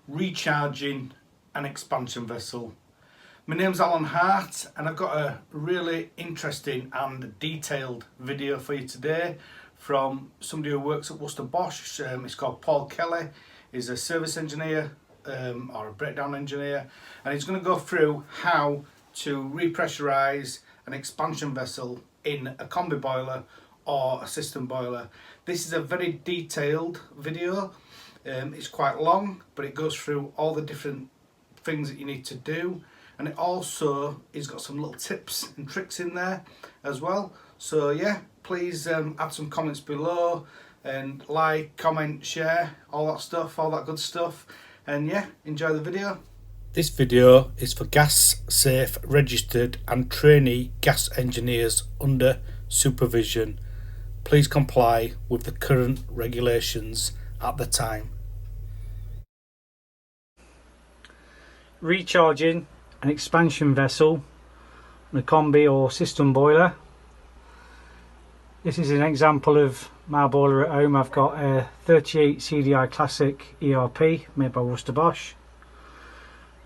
recharging an expansion vessel. My name's Alan Hart and I've got a really interesting and detailed video for you today from somebody who works at Worcester Bosch. It's called Paul Kelly. He's a service engineer or a breakdown engineer, and he's going to go through how to repressurize an expansion vessel in a combi boiler or a system boiler. This is a very detailed video. It's quite long, but it goes through all the different things that you need to do, and it also has got some little tips and tricks in there as well. So yeah, please add some comments below and like, comment, share, all that stuff, all that good stuff, and yeah, enjoy the video. This video is for gas safe, registered and trainee gas engineers under supervision. Please comply with the current regulations at the time. Recharging an expansion vessel on a combi or system boiler. This is an example of my boiler at home. I've got a 38 CDI Classic ERP made by Worcester Bosch.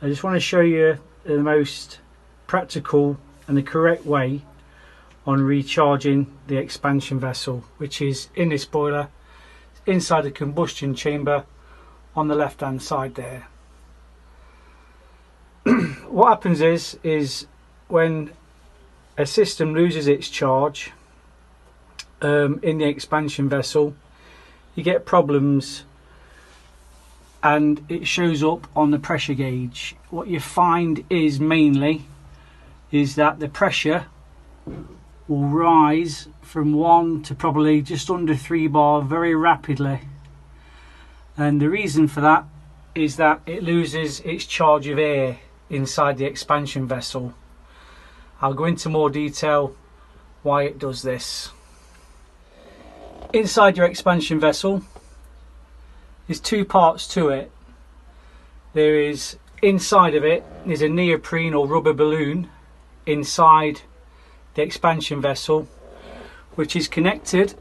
I just want to show you the most practical and the correct way on recharging the expansion vessel, which is in this boiler inside the combustion chamber on the left hand side there. What happens is when a system loses its charge in the expansion vessel, you get problems and it shows up on the pressure gauge. What you find is mainly that the pressure will rise from 1 to probably just under 3 bar very rapidly, and the reason for that is that it loses its charge of air inside the expansion vessel. I'll go into more detail why it does this. Inside your expansion vessel, there's two parts to it. There is, inside of it is a neoprene or rubber balloon inside the expansion vessel, which is connected,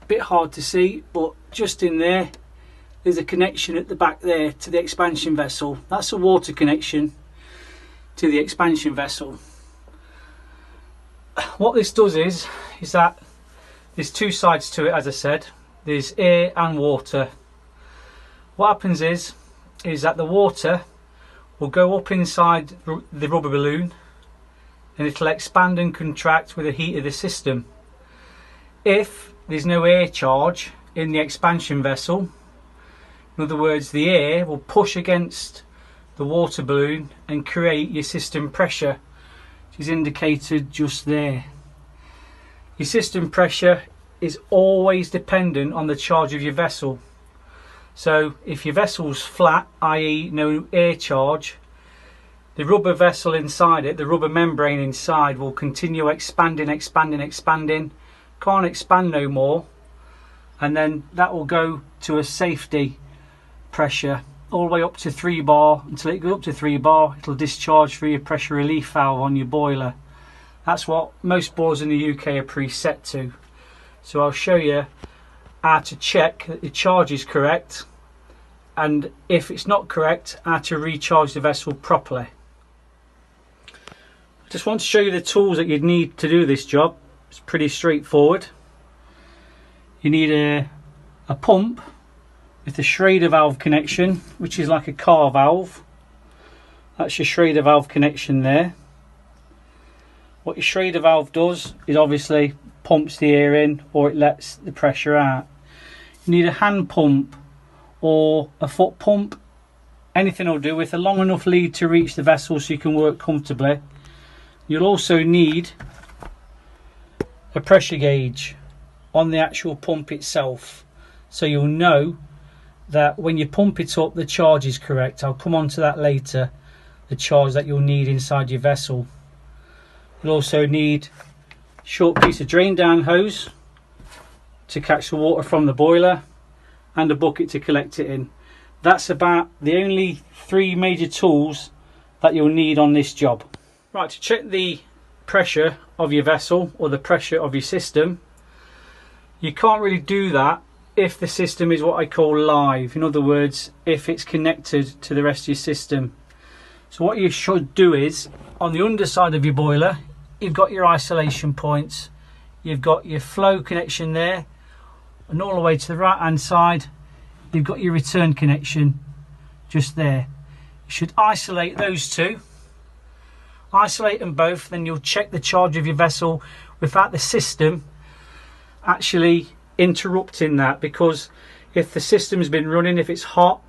a bit hard to see, but just in there there's a connection at the back there to the expansion vessel. That's a water connection to the expansion vessel. What this does is that there's two sides to it, as I said. There's air and water. What happens is that the water will go up inside the rubber balloon and it'll expand and contract with the heat of the system. If there's no air charge in the expansion vessel, in other words, the air will push against the water balloon and create your system pressure, which is indicated just there. Your system pressure is always dependent on the charge of your vessel. So if your vessel's flat, i.e. no air charge, the rubber vessel inside it, the rubber membrane inside, will continue expanding, can't expand no more, and then that will go to a safety pressure all the way up to 3 bar. Until it goes up to 3 bar, it'll discharge through your pressure relief valve on your boiler. That's what most boilers in the UK are preset to. So I'll show you how to check that the charge is correct, and if it's not correct, how to recharge the vessel properly. I just want to show you the tools that you'd need to do this job. It's pretty straightforward. You need a pump with a schrader valve connection, which is like a car valve. That's your schrader valve connection there. What your schrader valve does is obviously pumps the air in, or it lets the pressure out. You need a hand pump or a foot pump, anything will do, with a long enough lead to reach the vessel so you can work comfortably. You'll also need a pressure gauge on the actual pump itself, so you'll know that when you pump it up the charge is correct. I'll come on to that later, the charge that you'll need inside your vessel. You'll also need a short piece of drain down hose to catch the water from the boiler, and a bucket to collect it in. That's about the only 3 major tools that you'll need on this job. Right, to check the pressure of your vessel or the pressure of your system, you can't really do that if the system is what I call live. In other words, if it's connected to the rest of your system. So what you should do is, on the underside of your boiler, you've got your isolation points, you've got your flow connection there, and all the way to the right hand side you've got your return connection just there. You should isolate those two, isolate them both, then you'll check the charge of your vessel without the system actually interrupting that, because if the system's been running, if it's hot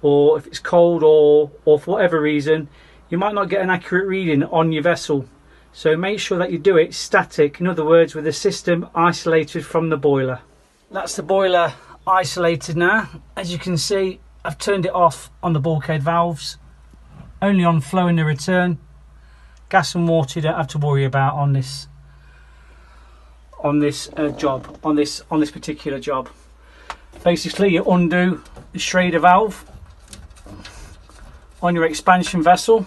or if it's cold or for whatever reason, you might not get an accurate reading on your vessel. So make sure that you do it static, in other words with the system isolated from the boiler. That's the boiler isolated now. As you can see, I've turned it off on the bulkhead valves, only on flow in the return. Gas and water you don't have to worry about on this job, on this particular job. Basically you undo the schrader valve on your expansion vessel,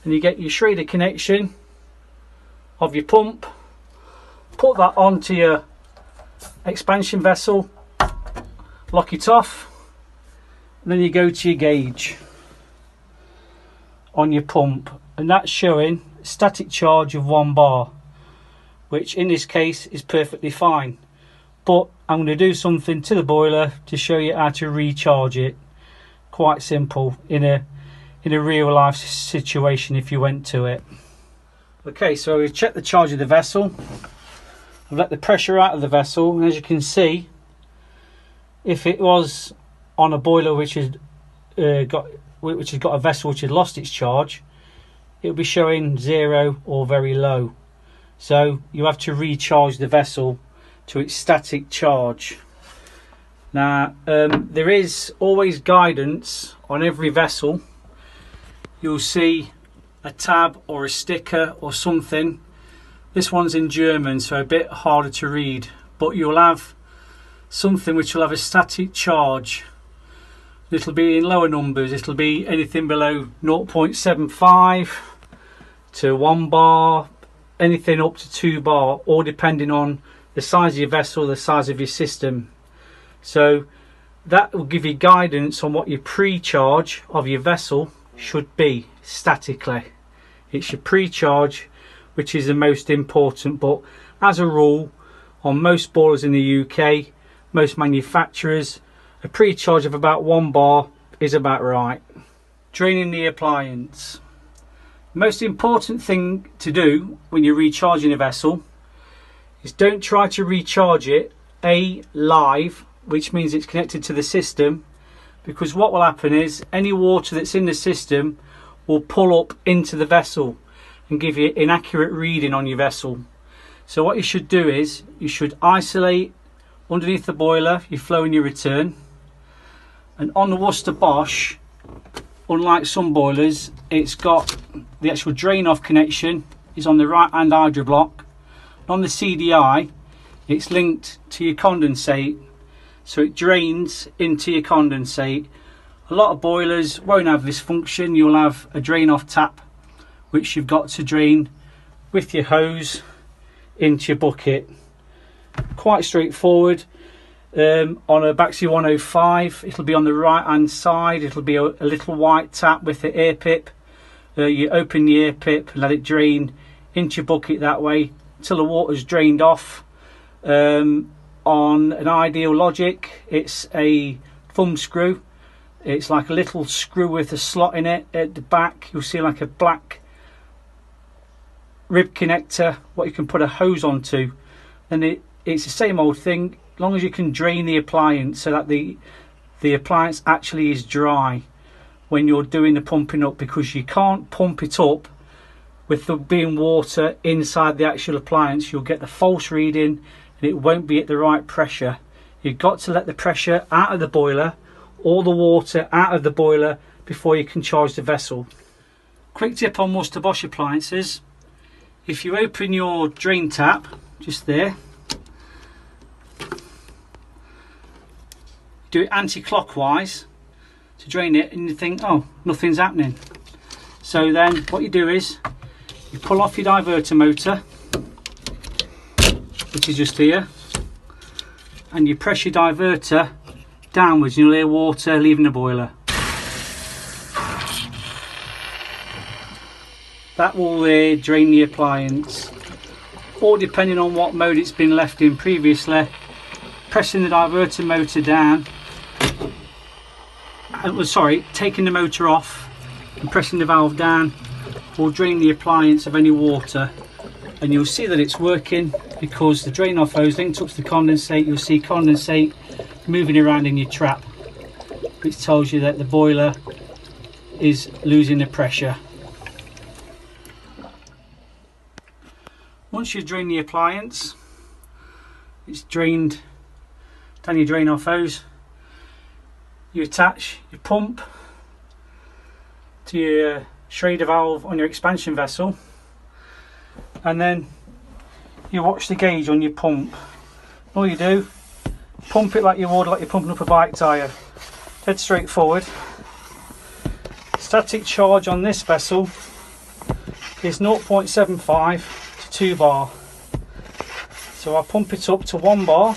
and you get your schrader connection of your pump, put that onto your expansion vessel, lock it off, and then you go to your gauge on your pump, and that's showing static charge of 1 bar, which in this case is perfectly fine. But I'm going to do something to the boiler to show you how to recharge it. Quite simple in a real life situation if you went to it. Okay, so we've checked the charge of the vessel. I've let the pressure out of the vessel, and as you can see, if it was on a boiler which has got a vessel which had lost its charge, it will be showing 0 or very low. So you have to recharge the vessel to its static charge. Now there is always guidance on every vessel. You'll see a tab or a sticker or something. This one's in German, so a bit harder to read, but you'll have something which will have a static charge. It'll be in lower numbers. It'll be anything below 0.75 to 1 bar, anything up to 2 bar, all depending on the size of your vessel, the size of your system. So that will give you guidance on what your pre-charge of your vessel should be statically. It's your pre-charge which is the most important, but as a rule on most boilers in the UK, most manufacturers, a pre-charge of about 1 bar is about right. Draining the appliance. The most important thing to do when you're recharging a vessel is don't try to recharge it live, which means it's connected to the system, because what will happen is any water that's in the system will pull up into the vessel and give you inaccurate reading on your vessel. So what you should do is you should isolate underneath the boiler your flow and your return, and on the Worcester Bosch, unlike some boilers, it's got the actual drain off connection is on the right hand hydro block. On the CDI it's linked to your condensate, so it drains into your condensate. A lot of boilers won't have this function. You'll have a drain off tap which you've got to drain with your hose into your bucket. Quite straightforward. On a Baxi 105 it'll be on the right hand side, it'll be a little white tap with the air pip. You open the air pip and let it drain into your bucket that way until the water's drained off. On an Ideal Logic it's a thumb screw. It's like a little screw with a slot in it at the back. You'll see like a black rib connector what you can put a hose onto, and it's the same old thing, as long as you can drain the appliance so that the appliance actually is dry when you're doing the pumping up, because you can't pump it up with there being water inside the actual appliance. You'll get the false reading and it won't be at the right pressure. You've got to let the pressure out of the boiler, all the water out of the boiler, before you can charge the vessel. Quick tip on Worcester Bosch appliances: if you open your drain tap just there, do it anti-clockwise to drain it, and you think, oh, nothing's happening. So then what you do is you pull off your diverter motor, which is just here, and you press your diverter downwards, you'll hear water leaving the boiler. That will drain the appliance, or depending on what mode it's been left in previously, pressing the diverter motor down, taking the motor off and pressing the valve down will drain the appliance of any water. And you'll see that it's working because the drain off hose linked up to the condensate, you'll see condensate moving around in your trap, which tells you that the boiler is losing the pressure. Once you drain the appliance, it's drained down your drain off hose, you attach your pump to your schrader valve on your expansion vessel, and then you watch the gauge on your pump. All you do, pump it like you would, like you're pumping up a bike tyre. Dead straight forward. Static charge on this vessel is 0.75 to 2 bar. So I pump it up to 1 bar.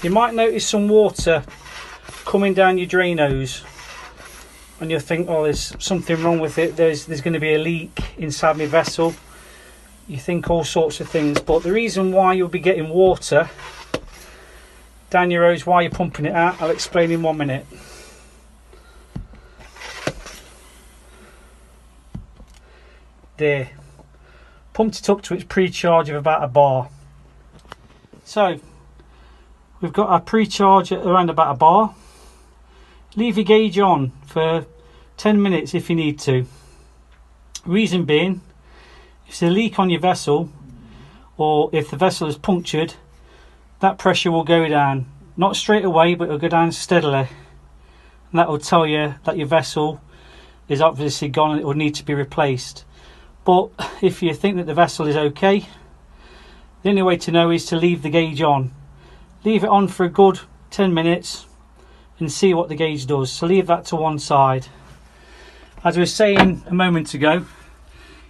You might notice some water coming down your drain hose, and you'll think, oh, there's something wrong with it, there's going to be a leak inside my vessel. You think all sorts of things, but the reason why you'll be getting water down your hose while you're pumping it out, I'll explain in 1 minute. There, pumped it up to its pre-charge of about 1 bar. So we've got our pre-charge at around about 1 bar. Leave your gauge on for 10 minutes if you need to. Reason being, if there's a leak on your vessel, or if the vessel is punctured, that pressure will go down. Not straight away, but it'll go down steadily. And that will tell you that your vessel is obviously gone and it will need to be replaced. But if you think that the vessel is okay, the only way to know is to leave the gauge on. Leave it on for a good 10 minutes and see what the gauge does. So leave that to one side. As I was saying a moment ago,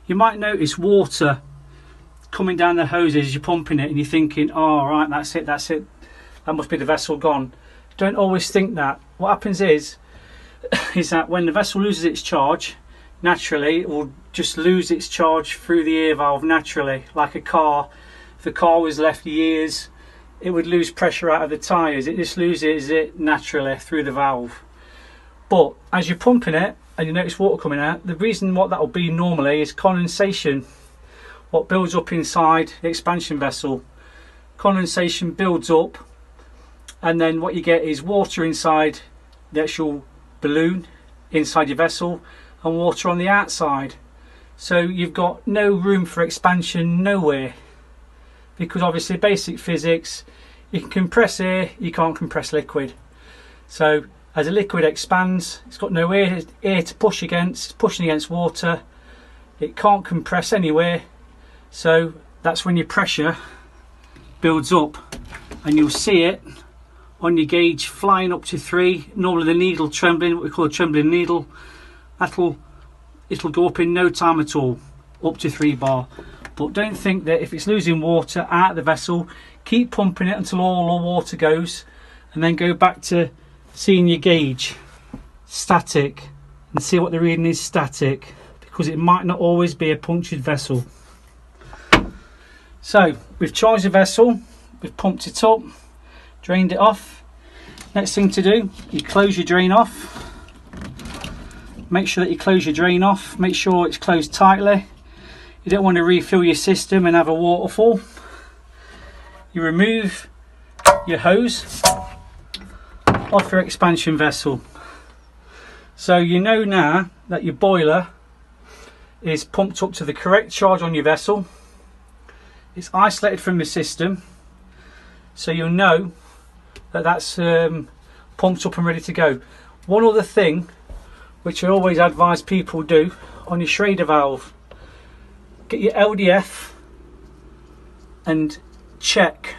you might notice water coming down the hoses as you're pumping it, and you're thinking, oh right, that's it, that must be the vessel gone. Don't always think that. What happens is that when the vessel loses its charge, naturally it will just lose its charge through the air valve naturally, like a car. If the car was left years, it would lose pressure out of the tyres. It just loses it naturally through the valve. But as you're pumping it and you notice water coming out, the reason what that will be normally is condensation, what builds up inside the expansion vessel. Condensation builds up, and then what you get is water inside the actual balloon inside your vessel and water on the outside. So you've got no room for expansion nowhere, because obviously basic physics, you can compress air, you can't compress liquid. So as a liquid expands, it's got no air to push against, it's pushing against water, it can't compress anywhere. So that's when your pressure builds up, and you'll see it on your gauge flying up to 3. Normally the needle trembling, what we call a trembling needle, it'll go up in no time at all, up to 3 bar. But don't think that if it's losing water out of the vessel, keep pumping it until all the water goes, and then go back to seeing your gauge static and see what the reading is static, because it might not always be a punctured vessel. So we've charged the vessel, we've pumped it up, drained it off. Next thing to do, you close your drain off. Make sure that you close your drain off, make sure it's closed tightly. You don't want to refill your system and have a waterfall. You remove your hose off your expansion vessel. So you know now that your boiler is pumped up to the correct charge on your vessel. It's isolated from the system, so you'll know that that's pumped up and ready to go. One other thing which I always advise people do on your schrader valve, get your LDF and check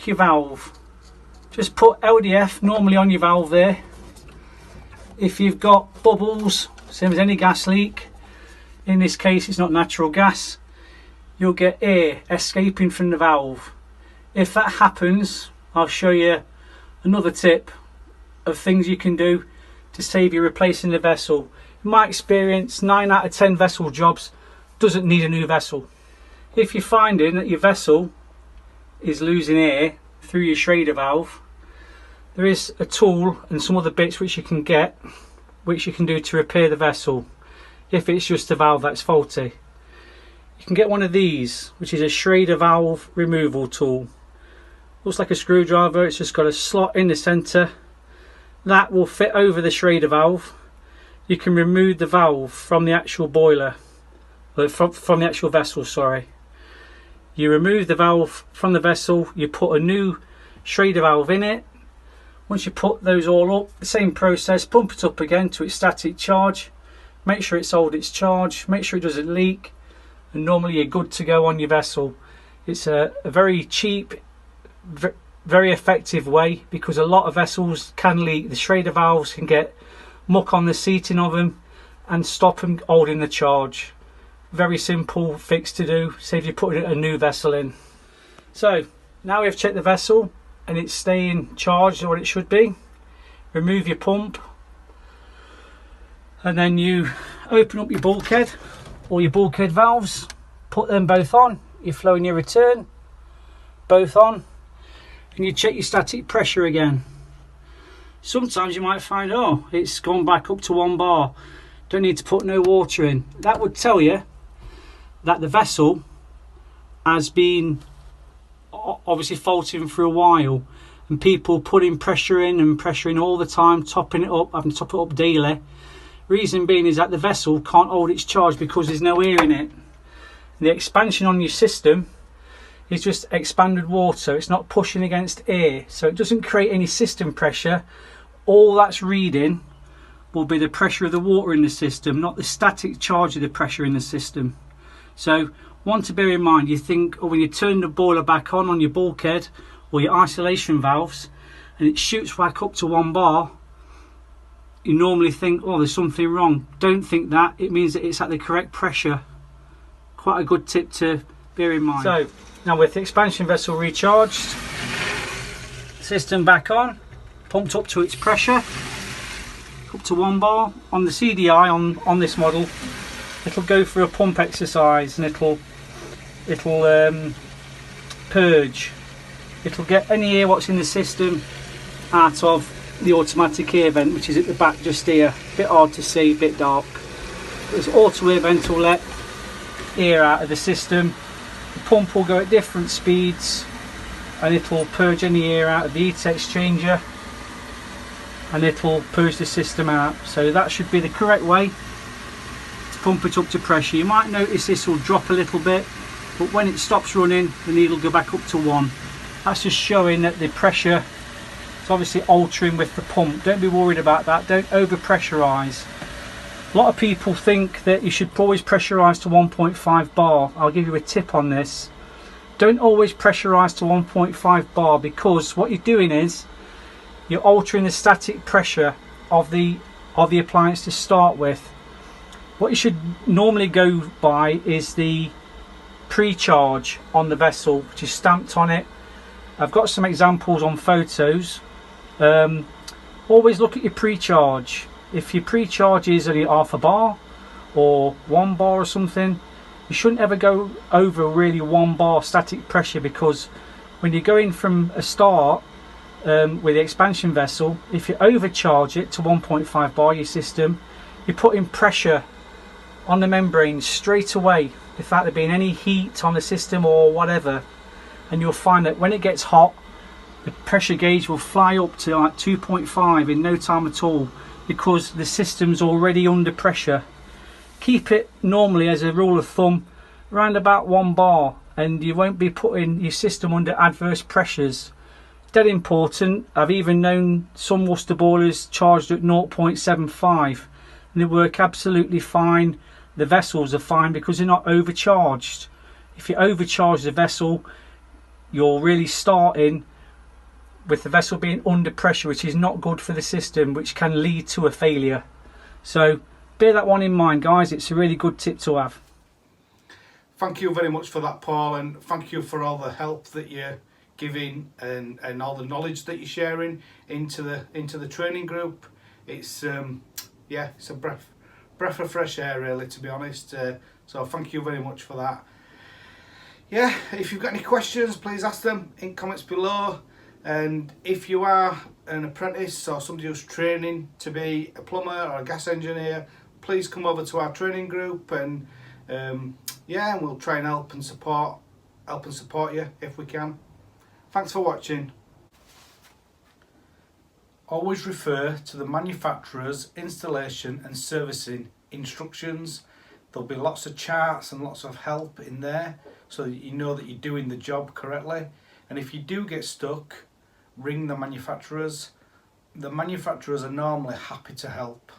your valve. Just put LDF normally on your valve there. If you've got bubbles same as any gas leak. In this case it's not natural gas. You'll get air escaping from the valve. If that happens, I'll show you another tip of things you can do to save you replacing the vessel. In my experience, 9 out of 10 vessel jobs doesn't need a new vessel. If you're finding that your vessel is losing air through your schrader valve, there is a tool and some other bits which you can get, which you can do to repair the vessel if it's just a valve that's faulty. You can get one of these, which is a schrader valve removal tool. Looks like a screwdriver, it's just got a slot in the centre. That will fit over the schrader valve. You can remove the valve from the actual boiler, from the actual vessel, sorry. You remove the valve from the vessel, you put a new schrader valve in it. Once you put those all up, the same process, pump it up again to its static charge. Make sure it's hold its charge, make sure it doesn't leak, and normally you're good to go on your vessel. It's a very cheap, very effective way, because a lot of vessels can leak. The schrader valves can get muck on the seating of them and stop them holding the charge. Very simple fix to do, save you putting a new vessel in. So now we've checked the vessel and it's staying charged what it should be. Remove your pump and then you open up your bulkhead or your bulkhead valves, put them both on, your flow and your return both on, and you check your static pressure again. Sometimes you might find, oh, it's gone back up to 1 bar, don't need to put no water in. That would tell you that the vessel has been obviously faulting for a while, and people putting pressure in and pressuring all the time, topping it up, having to top it up daily. Reason being is that the vessel can't hold its charge because there's no air in it. The expansion on your system is just expanded water, it's not pushing against air, so it doesn't create any system pressure. All that's reading will be the pressure of the water in the system, not the static charge of the pressure in the system. So one to bear in mind, you think, or when you turn the boiler back on your bulkhead or your isolation valves and it shoots back up to 1 bar, you normally think, oh, there's something wrong. Don't think that, it means that it's at the correct pressure. Quite a good tip to bear in mind. So now with the expansion vessel recharged, system back on, pumped up to its pressure, up to 1 bar. On the CDI on this model, it'll go for a pump exercise and it'll purge. It'll get any air what's in the system out of the automatic air vent, which is at the back just here. Bit hard to see, bit dark. This auto air vent will let air out of the system. The pump will go at different speeds and it'll purge any air out of the heat exchanger and it'll purge the system out. So that should be the correct way to pump it up to pressure. You might notice this will drop a little bit, but when it stops running the needle will go back up to 1. That's just showing that the pressure is obviously altering with the pump. Don't be worried about that, don't over pressurize. A lot of people think that you should always pressurize to 1.5 bar. I'll give you a tip on this. Don't always pressurize to 1.5 bar, because what you're doing is you're altering the static pressure of the appliance to start with. What you should normally go by is the pre-charge on the vessel, which is stamped on it. I've got some examples on photos. Always look at your pre-charge. If your pre-charge is only half a bar or 1 bar or something, you shouldn't ever go over really 1 bar static pressure, because when you're going from a start with the expansion vessel, if you overcharge it to 1.5 bar your system, you're putting pressure on the membrane straight away without there being any heat on the system or whatever, and you'll find that when it gets hot the pressure gauge will fly up to like 2.5 in no time at all, because the system's already under pressure. Keep it normally, as a rule of thumb, around about 1 bar, and you won't be putting your system under adverse pressures. Dead important. I've even known some Worcester boilers charged at 0.75 and they work absolutely fine. The vessels are fine because they're not overcharged. If you overcharge the vessel, you're really starting with the vessel being under pressure, which is not good for the system, which can lead to a failure. So bear that one in mind, guys. It's a really good tip to have. Thank you very much for that, Paul, and thank you for all the help that you're giving and all the knowledge that you're sharing into the training group. It's yeah, it's a breath of fresh air, really, to be honest. So thank you very much for that. Yeah, if you've got any questions, please ask them in comments below. And if you are an apprentice or somebody who's training to be a plumber or a gas engineer, please come over to our training group, and yeah, we'll try and help and support you if we can. Thanks for watching. Always refer to the manufacturer's installation and servicing instructions. There'll be lots of charts and lots of help in there so that you know that you're doing the job correctly. And if you do get stuck, ring the manufacturers. The manufacturers are normally happy to help.